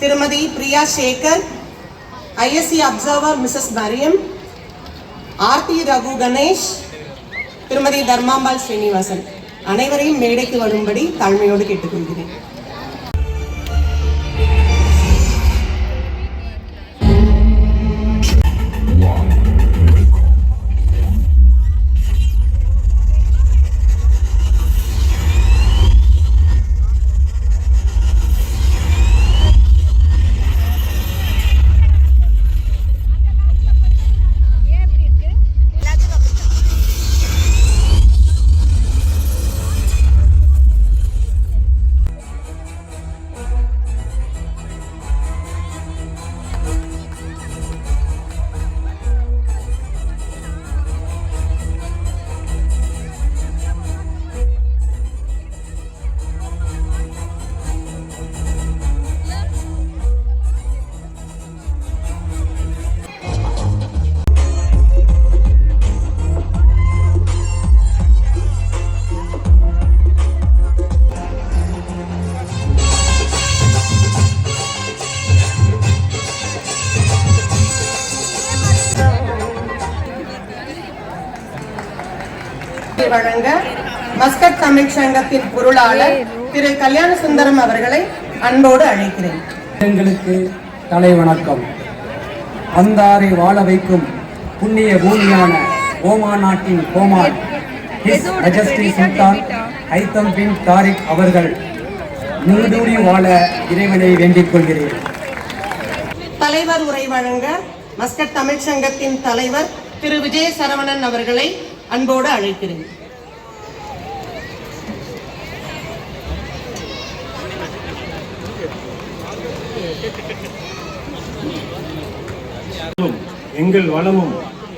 திருமதி Priya Sekar, ISC observer Mrs Mariam, ஆர்டி ரகு கணேஷ், திருமதி தர்மாம்பாள் ஸ்ரீனிவாசன் அனைவரையும் மேடைக்கு வரும்படி தாழ்மையோடு கேட்டுக்கொள்கிறேன். வழங்க மஸ்கட் தமிழ் சங்கத்தின் பொருளாளர் திரு கல்யாண சுந்தரம் அவர்களை அன்போடு அழைக்கிறேன். எங்களுக்கு தலை வணக்கம். அந்தாரை வாழ வைக்கும் புண்ணிய பூமியான ஓமான் நாட்டின் கோமான் ஹிஸ் மெஜஸ்டி சுல்தான் ஹைத்தம் பின் தாரிக் அவர்கள் நீடூழி வாழ இறைவனை வேண்டிக் கொள்கிறேன். தலைவர் உரை வழங்க மஸ்கட் தமிழ் சங்கத்தின் தலைவர் திரு விஜய சரவணன் அவர்களை அன்போடு அழைக்கிறேன். எங்கள் வளமும்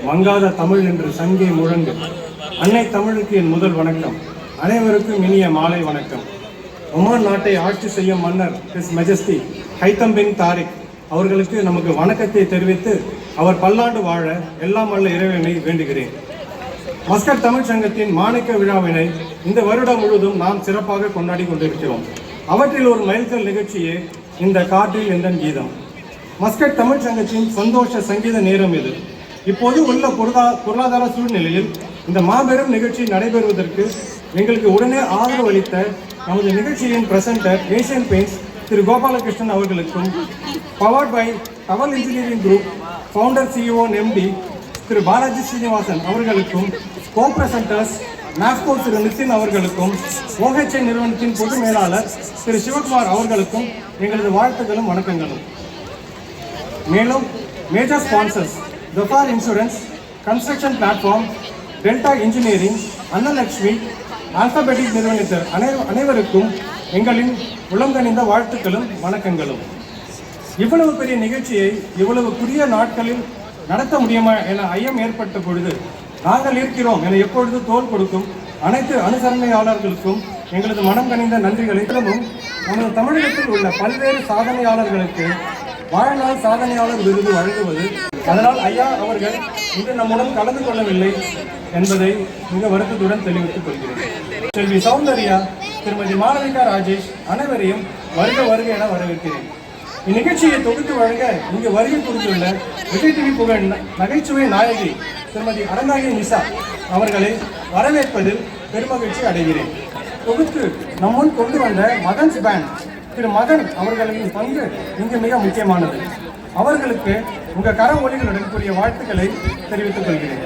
மங்காத தமிழ் என்று சங்கே முழங்கு. அன்னை தமிழுக்கு என் முதல் வணக்கம். அனைவருக்கும் இனிய மாலை வணக்கம். ஒமான் நாட்டை ஆட்சி செய்யும் மன்னர் ஹிஸ் மெஜஸ்டி ஹைத்தம் பின் தாரிக் அவர்களுக்கு நமக்கு வணக்கத்தை தெரிவித்து அவர் பல்லாண்டு வாழ எல்லாம் வல்ல இறைவனை வேண்டுகிறேன். மஸ்கட் தமிழ் சங்கத்தின் மாணிக்க விழாவினை இந்த வருடம் முழுவதும் நாம் சிறப்பாக கொண்டாடி கொண்டிருக்கிறோம். அவற்றில் ஒரு மைல்கல் நிகழ்ச்சியே இந்த காற்றில் எந்தன் கீதம். மஸ்கட் தமிழ் சங்கத்தின் சந்தோஷ சங்கீத நேரம் இது. இப்போது உள்ள பொருளாதார சூழ்நிலையில் இந்த மாபெரும் நிகழ்ச்சி நடைபெறுவதற்கு எங்களுக்கு உடனே ஆதரவு அளித்த நமது நிகழ்ச்சியின் பிரசன்டர் ஏசியன் பெயிண்ட்ஸ் திரு கோபாலகிருஷ்ணன் அவர்களுக்கும், powered by Towell engineering group founder CEO MD திரு பாலாஜி ஸ்ரீனிவாசன் அவர்களுக்கும், கோ பிரசன்டர்ஸ் நாஸ்கோ திரு நிதின் அவர்களுக்கும், OHI நிறுவனத்தின் பொது மேலாளர் திரு சிவகுமார் அவர்களுக்கும் எங்களது வாழ்த்துக்களும் வணக்கங்களும். மேலும் major sponsors Dhofar insurance, construction platform, Delta engineering, Annalakshmi, alphabetic நிறுவனத்தினர் அனைவருக்கும் எங்களின் உளங்கனிந்த வாழ்த்துக்களும் வணக்கங்களும். இவ்வளவு பெரிய நிகழ்ச்சியை இவ்வளவு குறுகிய நாட்களில் நடத்த முடியுமா என ஐயம் ஏற்பட்ட பொழுது நாங்கள் இருக்கிறோம் என எப்பொழுது தோல் கொடுக்கும் அனைத்து அனுசரணையாளர்களுக்கும் எங்களது மனம் கனிந்த நன்றிகளை நமது தமிழகத்தில் உள்ள பல்வேறு சாதனையாளர்களுக்கு வாழ்நாள் சாதனையாளர் விருது வழங்குவது. அதனால் ஐயா அவர்கள் இன்று நம்முடன் கலந்து கொள்ளவில்லை என்பதை மிக வருத்தத்துடன் தெரிவித்துக் கொள்கிறேன். செல்வி சௌந்தர்யா, திருமதி மாளவிகா ராஜேஷ் அனைவரையும் வருக வருக என வரவேற்கிறேன். இந்நிகழ்ச்சியை தொகுத்து வழங்க இங்கு வருகை புரிந்துள்ள விஜய் டிவி புகழ் நகைச்சுவை நாயகி திருமதி அரங்காயி நிசா அவர்களை வரவேற்பதில் பெருமகிழ்ச்சி அடைகிறேன். தொகுத்து நம்முன் கொண்டு வந்த மதன்ஸ் பேண்ட் திரு மதன் அவர்களின் பங்கு இங்கு மிக முக்கியமானது. அவர்களுக்கு உங்கள் கர ஒலிகளுடன் கூடிய வாழ்த்துக்களை தெரிவித்துக் கொள்கிறேன்.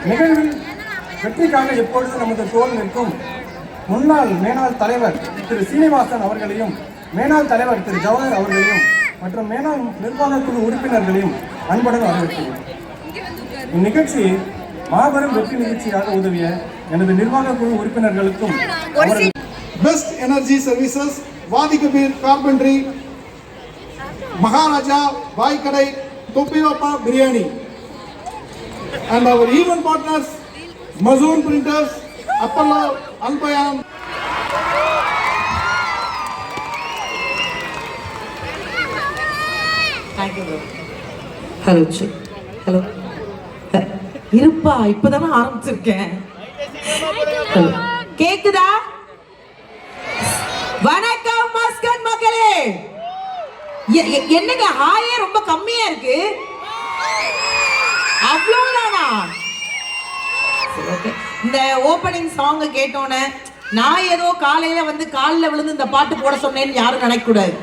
நிகழ்வில் வெற்றிக்காக எப்பொழுது நமது தோல் நிற்கும் முன்னாள் மேனாள் தலைவர் திரு சீனிவாசன் அவர்களையும், மேனாள் தலைவர் திரு ஜவஹர் அவர்களையும் மற்றும் மேனாள் நிர்வாக குழு உறுப்பினர்களையும் அன்புடன் வரவேற்கிறேன். இந்நிகழ்ச்சி மாபெரும் வெற்றி நிகழ்ச்சியாக உதவிய எனது நிர்வாக குழு உறுப்பினர்களுக்கும், பெஸ்ட் எனர்ஜி சர்வீசஸ், வாதி கபீர் கார்பென்ட்ரி, மகாராஜா பாய் கடை, தொப்பிவாப்பா biryani, and our event partners Mazoon Printers, Apollo, Albayan. Thank you. Hello hello இருப்பா, இப்பதானே ஆரம்பிச்சிருக்கேன். கேக்குதா? வணக்கம் மஸ்கட் மக்களே, என்னங்க ஹாயே ரொம்ப கம்மியா இருக்கு. அவ்வளவுதானா? இந்த ஓப்பனிங் சாங் கேட்டோன்னே நான் ஏதோ காலையில வந்து காலில் விழுந்து இந்த பாட்டு போட சொன்னேன்னு யாரும் நினைக்க கூடாது.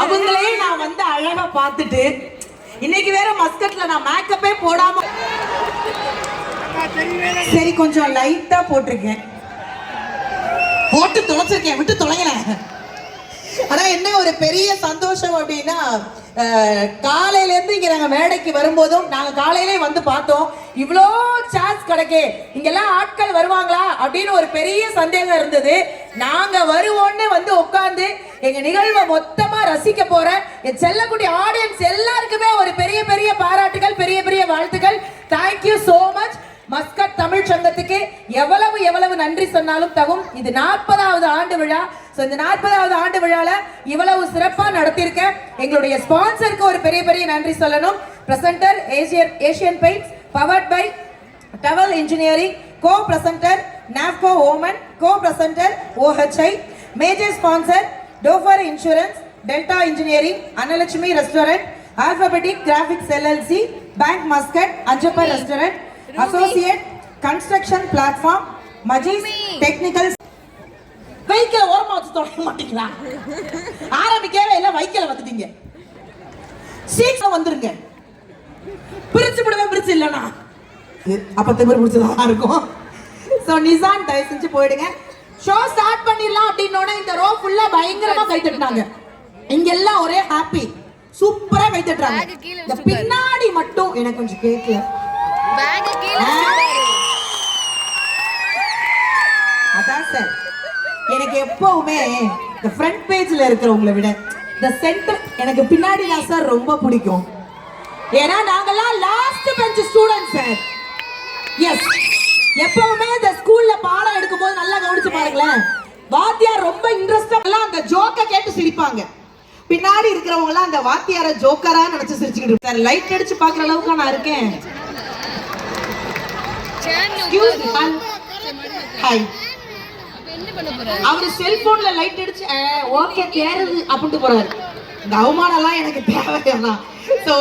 அவங்களே நான் வந்து அழகா பார்த்துட்டு இன்னைக்கு வேற மஸ்கட்ல நான் மேக்கப்பே போடாம சரி கொஞ்சம் லைட்டா போட்டிருக்கேன், போட்டு தொலைச்சிருக்கேன், விட்டு தொலைங்கல. ஆனா என்ன ஒரு பெரிய சந்தோஷம் அப்படின்னா காலையில இருந்து இங்க நாங்க மேடைக்கு வரும்போதும் நாங்க காலையிலே வந்து பார்த்தோம், இவ்வளோ சான்ஸ் கிடைக்கே, இங்கெல்லாம் ஆட்கள் வருவாங்களா அப்படின்னு ஒரு பெரிய சந்தேகம் இருந்தது. நாங்க வருவோன்னு வந்து உட்கார்ந்து எங்க நிகழ்வை மொத்தமா ரசிக்க போற என் செல்லக்குடி ஆடியன்ஸ் எல்லாருக்குமே ஒரு பெரிய பெரிய பாராட்டுகள், பெரிய பெரிய வாழ்த்துக்கள். Thank you so much. Muscat Tamil சங்கத்துக்கு எவ்வளவு நன்றி சொன்னாலும் தகும். இது 40வது ஆண்டு விழா. இந்த 40வது ஆண்டு விழால இவ்வளவு சிறப்பா நடத்திருக்க எங்களுடைய ஸ்பான்சருக்கு ஒரு பெரிய பெரிய நன்றி சொல்லணும். Presenter Asian paints, powered by Towell engineering, co presenter Napco Oman, co presenter OHI, major sponsor Dhofar insurance, Delta engineering, Annalakshmi restaurant, alphabetic graphics LLC, bank Muscat, Anjappar restaurant, associate construction platform, மஜீஸ் டெக்னிக்கல். வைக்கல ஓரமா வச்சு தொடங்க மாட்டீங்களா? ஆரம்பிக்கவே இல்லை, வைக்கல வந்துட்டீங்க. சீக்கிரம் வந்துருங்க, பிரிச்சு விடுவேன். பிரிச்சு இல்லைனா அப்ப திமிர் பிடிச்சதா இருக்கும். சோ நிசான் தயவு செஞ்சு போயிடுங்க. ஷோ ஸ்டார்ட் பண்ணிடலாம் அப்படின்னோட இந்த ரோ ஃபுல்லா பயங்கரமா கை தட்டினாங்க. இங்க எல்லாம் ஒரே ஹாப்பி, சூப்பரா கை தட்டுறாங்க. இந்த பின்னாடி மட்டும் எனக்கு கொஞ்சம் கேட்கல. அதான் சார், எனக்கு எப்பவுமே இந்த ஃப்ரண்ட் பேஜ்ல இருக்கிறவங்களை விட இந்த சென்டர் எனக்கு பின்னாடி தான் சார் ரொம்ப பிடிக்கும். ஏன்னா நாங்கெல்லாம் last bench students sir. Yes, எப்பவுமே இந்த ஸ்கூல்ல பாடம் எடுக்கும் போது நல்லா கவனிச்சு பாருங்களேன், வாத்தியார் ரொம்ப இன்ட்ரெஸ்டா அந்த ஜோக்க கேட்டு சிரிப்பாங்க. பின்னாடி இருக்கிறவங்க எல்லாம் அந்த வாத்தியார ஜோக்கரா நினைச்சு சிரிச்சுக்கிட்டு இருக்காரு. லைட் அடிச்சு பாக்குற அளவுக்கு நான் இருக்கேன். ஹாய், அவரு செல்போன்ல லைட் அடிச்சு ஓகே கேருது அப்படின்ட்டு போறாரு. இந்த அவமானம் எல்லாம் எனக்கு தேவைதான். சோ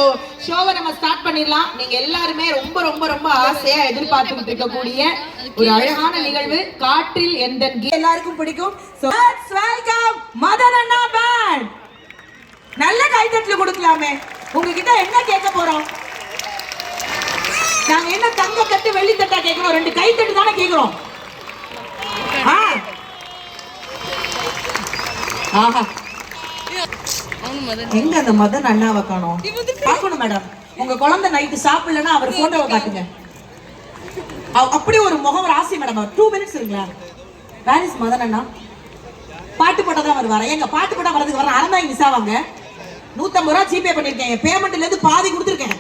ஷோவை நம்ம ஸ்டார்ட் பண்ணிடலாம். நீங்க எல்லாருமே ரொம்ப ரொம்ப ரொம்ப ஆசையா எதிர்பார்த்துக்கிட்டு இருக்கக்கூடிய ஒரு அழகான நிகழ்வு காற்றில் எந்தன் எல்லாருக்கும் பிடிக்கும். சோ லெட்ஸ் வெல்கம் மதன் அண்ணா பேண்ட். நல்ல கைத்தட்டல் கொடுக்கலாமே. உங்ககிட்ட என்ன கேட்க போறோம்? நாங்க என்ன தங்க தட்டு வெள்ளி தட்டா கேக்குறோம்? 2 கைத்தட்டு தானே கேக்குறோம். ஆஹா, எங்க அந்த மதன் அண்ணாவை காணோம்? பார்க்கணும் மேடம். உங்க குழந்தை நைட்டு சாப்பிடலன்னா அவர் போட்டோவை காட்டுங்க. அப்படி ஒரு முகம் ராசி மேடம். 2 மினிட்ஸ் இருங்களா? வேர் இஸ் மதன் அண்ணா? பாட்டு போட்டதான் வருவாரா? எங்க பாட்டு போட்டா வரதுக்கு வர அறந்தாங்க மிஸ் ஆவாங்க. 150 ரூபா ஜிபே பண்ணிருக்கேன். பேமெண்ட்ல இருந்து பாதி கொடுத்துருக்கேன்.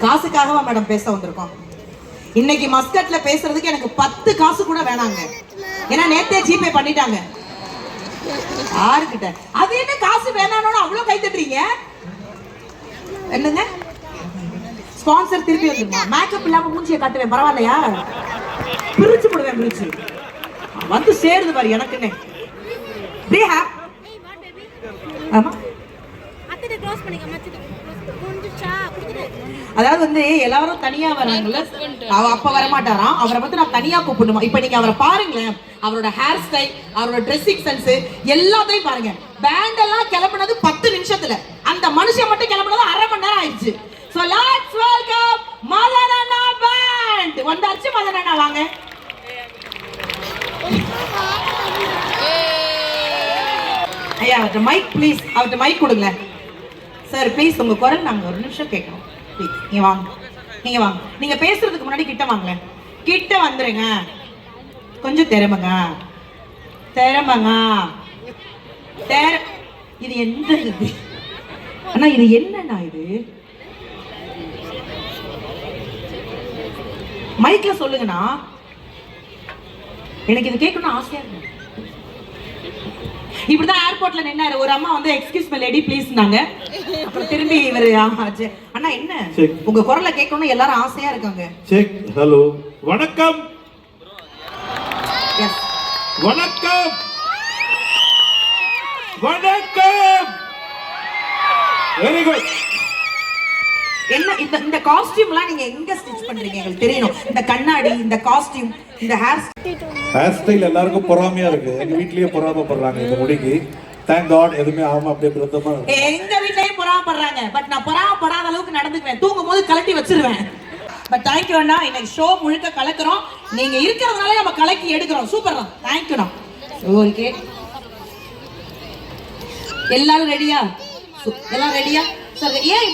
காசுக்காகவா மேடம் பேச வந்திருக்கோம்? இன்னைக்கு மஸ்கட்ல பேசுறதுக்கு எனக்கு 10 காசு கூட வேணாங்க. ஏன்னா நேத்தே ஜிபே பண்ணிட்டாங்க. யாருக்கிட்ட அது என்ன காசு வேணானோட அவ்வளவு கை தட்டுறீங்க? என்னங்க ஸ்பான்சர் திருப்பி வந்துருமா? மேக்கப் இல்லாம மூஞ்சியை காட்டுவேன், பரவாயில்லையா? பிரிச்சு போடுவேன். பிரிச்சு வந்து சேருது பாரு எனக்குன்னு. ஆமா, அதாவது வந்து எல்லாரும் தனியா வராங்கல்ல, அப்ப வர மாட்டாராம். அவரை வந்து நான் தனியா கூப்பிடணுமா? இப்ப நீங்க அவரை பாருங்களேன், அவரோட ஹேர் ஸ்டைல், அவரோட ட்ரெஸ்ஸிங் சென்ஸ் எல்லாத்தையும் பாருங்க. பேண்ட் எல்லாம் கிளம்பினது 10 நிமிஷத்துல, அந்த மனுஷன் மட்டும் கிளம்பினது அரை மணி நேரம் ஆயிடுச்சு. சோ லெட்ஸ் வெல்கம் மதன் அண்ணா பேண்ட். வந்தாச்சு மதன் அண்ணா, வாங்க. ஐயா அவர்கிட்ட மைக் ப்ளீஸ், அவர்கிட்ட மைக் கொடுங்க சார் ப்ளீஸ். உங்க குரல் நாங்க ஒரு நிமிஷம் கேட்கணும் ப்ளீஸ். நீங்க வாங்க, நீங்க வாங்க. நீங்க பேசுறதுக்கு முன்னாடி கிட்ட வாங்களேன். கிட்ட வந்துருங்க. கொஞ்சம் திறமைங்க, திறமைங்க. இது எந்த இது அண்ணா? இது என்னண்ணா? இது மைக்ல சொல்லுங்கண்ணா. எனக்கு இது கேட்கணும் ஆசையா இருக்கு. இப்படிதான் ஏர்போர்ட்ல நின்னாரு ஒரு அம்மா வந்து எக்ஸ்கியூஸ் மீ லேடி ப்ளீஸ்னாங்க. அப்புறம் திரும்பி இவரு அண்ணா என்ன உங்க குரல்ல கேட்கணும் எல்லாரும் ஆசையா இருக்காங்க. செக். ஹலோ, வணக்கம். எஸ் வணக்கம். வணக்கம். Very good. என்ன இந்த காஸ்டியூம்லாம் நீங்க எங்க ஸ்டிச் பண்றீங்க எங்களுக்கு தெரியணும். இந்த கண்ணாடி, இந்த காஸ்டியூம், இந்த ஹேர் ஸ்டைல் எல்லாருக்கும் பொறாமையா இருக்கு. எங்க வீட்லயே பொறாமப்படுறாங்க இந்த முடிக்கு. தேங்க் காட் எதுவுமே ஆகாம அப்படியே பிரதமா. எங்க வீட்லயும் பொறாமப்படுறாங்க. பட் நான் பொறாமப்படாத அளவுக்கு நடந்துக்குவேன். தூங்கும் போது கலட்டி வச்சிருவேன். பட் தேங்க்யூ அண்ணா. இன்னைக்கு ஷோ முழுக்க கலக்குறோம். நீங்க இருக்கிறதுனால நம்ம கலக்கி எடுக்கிறோம். சூப்பர் தான். தேங்க்யூண்ணா. ஓகே, எல்லாரும் ரெடியா? எல்லாம் ரெடியா சார்? ஏன்